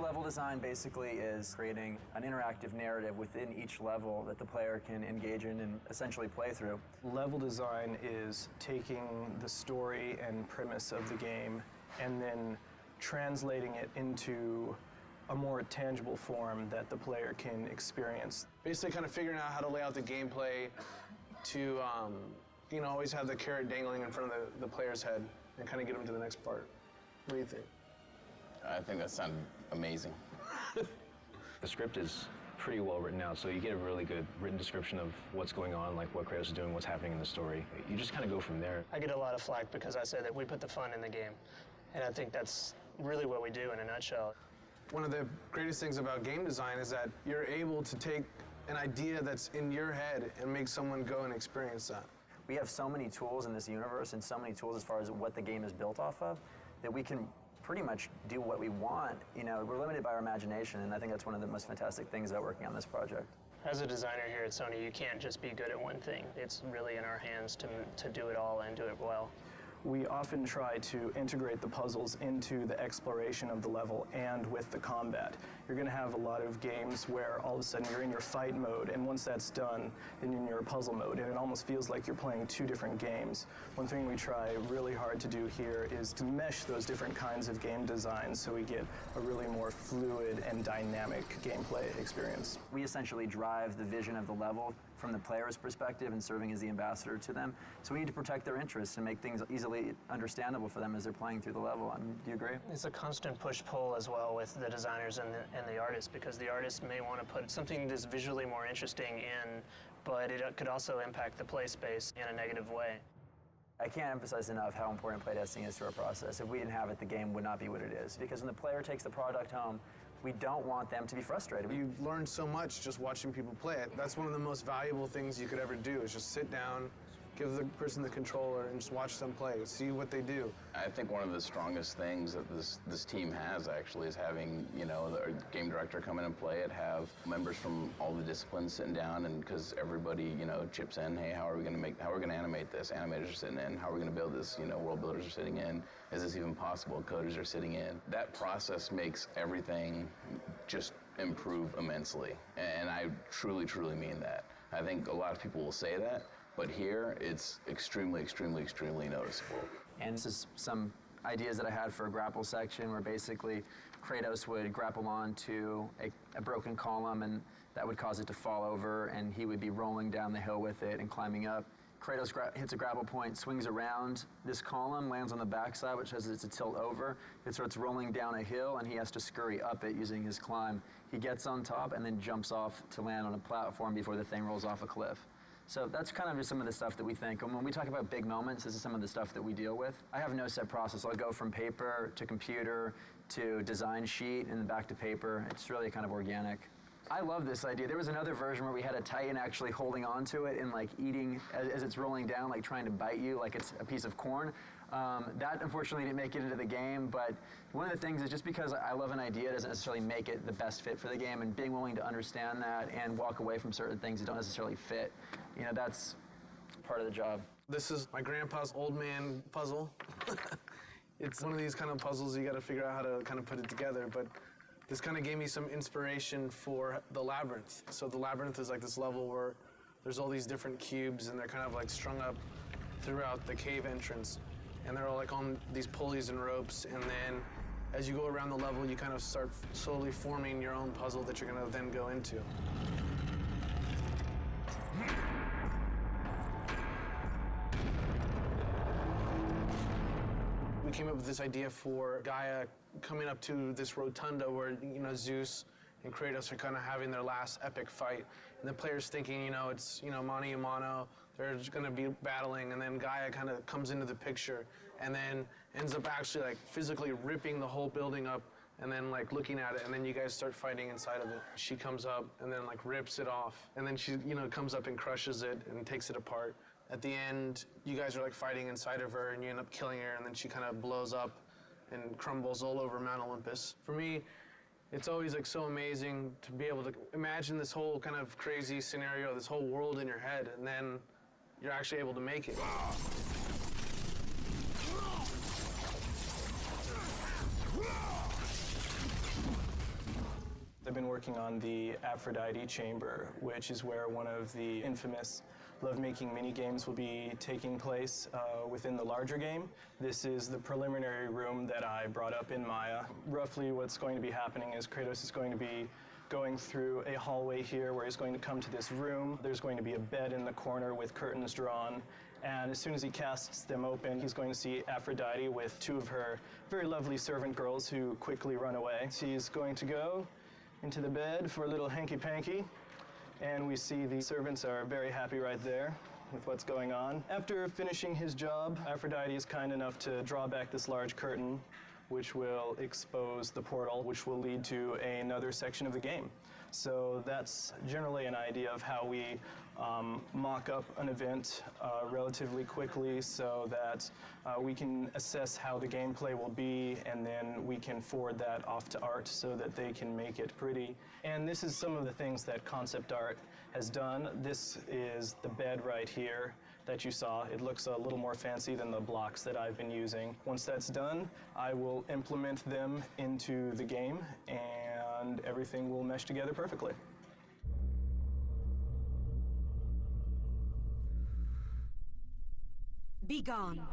level design basically is creating an interactive narrative within each level that the player can engage in and essentially play through. Level design is taking the story and premise of the game and then translating it into a more tangible form that the player can experience. Basically kind of figuring out how to lay out the gameplay to always have the carrot dangling in front of the player's head and kind of get them to the next part. What do you think? I think that sounded amazing. The script is pretty well written out, so you get a really good written description of what's going on, like what Kratos is doing, what's happening in the story. You just kind of go from there. I get a lot of flack because I say that we put the fun in the game, and I think that's really what we do in a nutshell. One of the greatest things about game design is that you're able to take an idea that's in your head and make someone go and experience that. We have so many tools in this universe and so many tools as far as what the game is built off of that we can pretty much do what we want. We're limited by our imagination, and I think that's one of the most fantastic things about working on this project. As a designer here at Sony, you can't just be good at one thing. It's really in our hands to do it all and do it well. We often try to integrate the puzzles into the exploration of the level and with the combat. You're going to have a lot of games where all of a sudden you're in your fight mode, and once that's done, then you're in your puzzle mode, and it almost feels like you're playing two different games. One thing we try really hard to do here is to mesh those different kinds of game designs so we get a really more fluid and dynamic gameplay experience. We essentially drive the vision of the level from the player's perspective and serving as the ambassador to them. So we need to protect their interests and make things easily understandable for them as they're playing through the level. Do you agree? It's a constant push-pull as well with the designers and the artists, because the artist may want to put something that's visually more interesting in, but it could also impact the play space in a negative way. I can't emphasize enough how important playtesting is to our process. If we didn't have it, the game would not be what it is. Because when the player takes the product home, we don't want them to be frustrated. You learn so much just watching people play it. That's one of the most valuable things you could ever do, is just sit down, give the person the controller, and just watch them play, see what they do. I think one of the strongest things that this team has actually is having, the game director come in and play it, have members from all the disciplines sitting down, and because everybody, chips in, hey, how are we going to animate this? Animators are sitting in. How are we going to build this? World builders are sitting in. Is this even possible? Coders are sitting in. That process makes everything just improve immensely. And I truly, truly mean that. I think a lot of people will say that, but here, it's extremely, extremely, extremely noticeable. And this is some ideas that I had for a grapple section where basically Kratos would grapple onto a broken column, and that would cause it to fall over, and he would be rolling down the hill with it and climbing up. Kratos hits a grapple point, swings around this column, lands on the backside, which has it to tilt over. It starts rolling down a hill, and he has to scurry up it using his climb. He gets on top and then jumps off to land on a platform before the thing rolls off a cliff. So that's kind of just some of the stuff that we think. And when we talk about big moments, this is some of the stuff that we deal with. I have no set process. I'll go from paper to computer to design sheet and then back to paper. It's really kind of organic. I love this idea. There was another version where we had a Titan actually holding onto it and like eating as it's rolling down, like trying to bite you like it's a piece of corn. That unfortunately didn't make it into the game, but one of the things is just because I love an idea doesn't necessarily make it the best fit for the game, and being willing to understand that and walk away from certain things that don't necessarily fit, that's part of the job. This is my grandpa's old man puzzle. It's one of these kind of puzzles you got to figure out how to kind of put it together, but this kind of gave me some inspiration for the Labyrinth. So the Labyrinth is like this level where there's all these different cubes, and they're kind of like strung up throughout the cave entrance. And they're all like on these pulleys and ropes, and then as you go around the level, you kind of start slowly forming your own puzzle that you're gonna then go into. We came up with this idea for Gaia coming up to this rotunda where, Zeus and Kratos are kind of having their last epic fight. And the player's thinking, it's, mano a mano, they're just gonna be battling, and then Gaia kind of comes into the picture and then ends up actually like physically ripping the whole building up and then like looking at it, and then you guys start fighting inside of it. She comes up and then like rips it off, and then she, comes up and crushes it and takes it apart. At the end, you guys are like fighting inside of her and you end up killing her, and then she kind of blows up and crumbles all over Mount Olympus. For me, it's always like so amazing to be able to imagine this whole kind of crazy scenario, this whole world in your head, and then you're actually able to make it. I've been working on the Aphrodite chamber, which is where one of the infamous lovemaking mini-games will be taking place within the larger game. This is the preliminary room that I brought up in Maya. Roughly what's going to be happening is Kratos is going to be going through a hallway here where he's going to come to this room. There's going to be a bed in the corner with curtains drawn, and as soon as he casts them open, he's going to see Aphrodite with two of her very lovely servant girls who quickly run away. She's going to go into the bed for a little hanky-panky, and we see the servants are very happy right there with what's going on. After finishing his job, Aphrodite is kind enough to draw back this large curtain, which will expose the portal, which will lead to another section of the game. So that's generally an idea of how we mock up an event relatively quickly so that we can assess how the gameplay will be, and then we can forward that off to art so that they can make it pretty. And this is some of the things that concept art has done. This is the bed right here that you saw. It looks a little more fancy than the blocks that I've been using. Once that's done, I will implement them into the game and everything will mesh together perfectly. Be gone.